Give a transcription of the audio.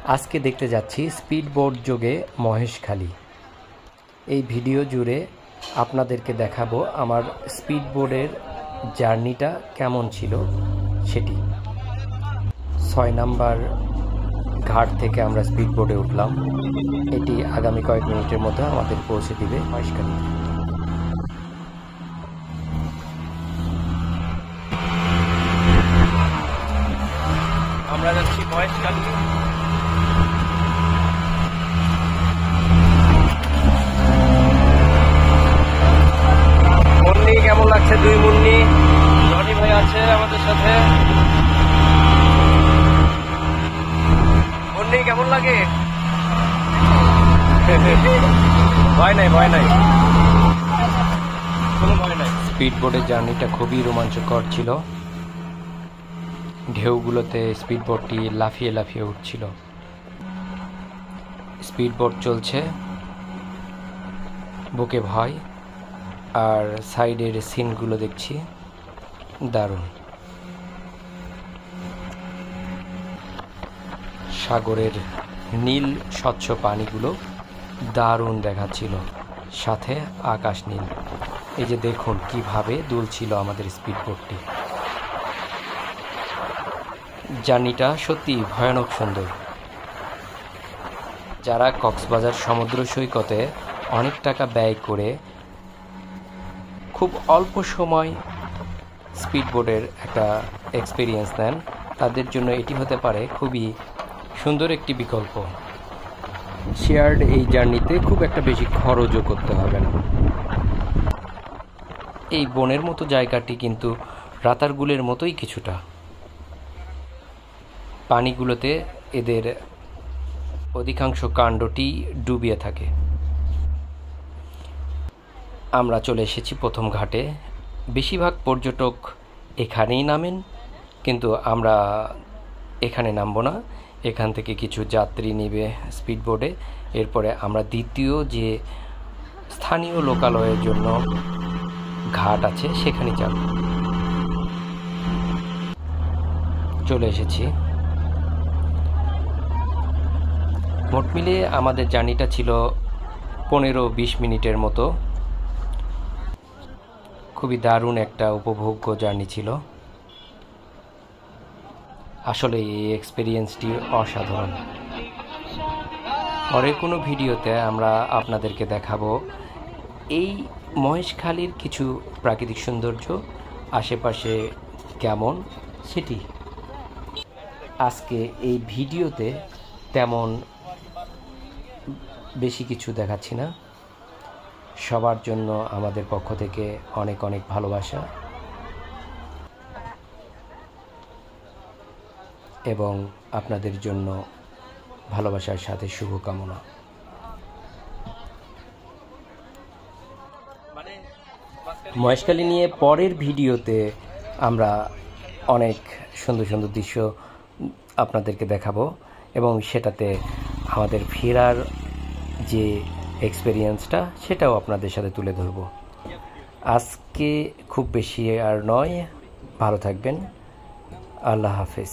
আজকে দেখতে যাচ্ছি স্পিড বোট যোগে মহেশখালী। এই ভিডিও জুড়ে আপনাদেরকে দেখাবো আমার স্পিড বোটের জার্নিটা কেমন ছিল সেটি। 6 নাম্বার ঘাট থেকে আমরা স্পিড বোটে উঠলাম। এটি আগামী কয়েক মিনিটের মধ্যে আমাদের পৌঁছে দিবে মহেশখালী। আমরা যাচ্ছি মহেশখালী। মুন্নি কেমন লাগছে? দুই মুন্নি, জনি ভাই আছে আমাদের সাথে। মুন্নি কেমন লাগে? ভয় নাই, ভয় নাই, কোনো ভয় নাই। স্পিড বোটের জার্নিটা খুবই রোমাঞ্চকর ছিল। ঢেউগুলোতে স্পিড বোটটি লাফিয়ে লাফিয়ে উঠছিল। স্পিড বোট চলছে, বুকে ভয়, আর সাইডের সিনগুলো দেখছি দারুণ। সাগরের নীল স্বচ্ছ পানিগুলো দারুণ দেখাচ্ছিল, সাথে আকাশ নীল। এই যে দেখুন কিভাবে দুলছিল আমাদের স্পিড বোটটি। জার্নিটা সত্যি ভয়ানক সুন্দর। যারা কক্সবাজার সমুদ্র সৈকতে অনেক টাকা ব্যয় করে খুব অল্প সময় স্পিড বোটের একটা এক্সপিরিয়েন্স নেন, তাদের জন্য এটি হতে পারে খুবই সুন্দর একটি বিকল্প। শেয়ার্ড এই জার্নিতে খুব একটা বেশি খরচও করতে হবে না। এই বনের মতো জায়গাটি কিন্তু রাতারগুলের মতোই কিছুটা। পানিগুলোতে এদের অধিকাংশ কাণ্ডটি ডুবিয়ে থাকে। আমরা চলে এসেছি প্রথম ঘাটে। বেশিরভাগ পর্যটক এখানেই নামেন, কিন্তু আমরা এখানে নামবো না। এখান থেকে কিছু যাত্রী নেবে স্পিড বোটে। এরপরে আমরা দ্বিতীয় যে স্থানীয় লোকালয়ের জন্য ঘাট আছে সেখানে যাব। চলে এসেছি। মোট মিলিয়ে আমাদের জার্নিটা ছিল 15-20 মিনিটের মতো। খুবই দারুণ একটা উপভোগ্য জার্নি ছিল। আসলে এই এক্সপিরিয়েন্সটি অসাধারণ। পরের কোনো ভিডিওতে আমরা আপনাদেরকে দেখাবো এই মহেশখালীর কিছু প্রাকৃতিক সৌন্দর্য আশেপাশে কেমন সেটি। আজকে এই ভিডিওতে তেমন বেশি কিছু দেখাচ্ছি না। সবার জন্য আমাদের পক্ষ থেকে অনেক অনেক ভালোবাসা এবং আপনাদের জন্য ভালোবাসার সাথে শুভকামনা। মহেশখালী নিয়ে পরের ভিডিওতে আমরা অনেক সুন্দর সুন্দর দৃশ্য আপনাদেরকে দেখাবো এবং সেটাতে আমাদের ফেরার যে এক্সপেরিয়েন্সটা সেটাও আপনাদের সাথে তুলে ধরব। আজকে খুব বেশি আর নয়। ভালো থাকবেন। আল্লাহ হাফেজ।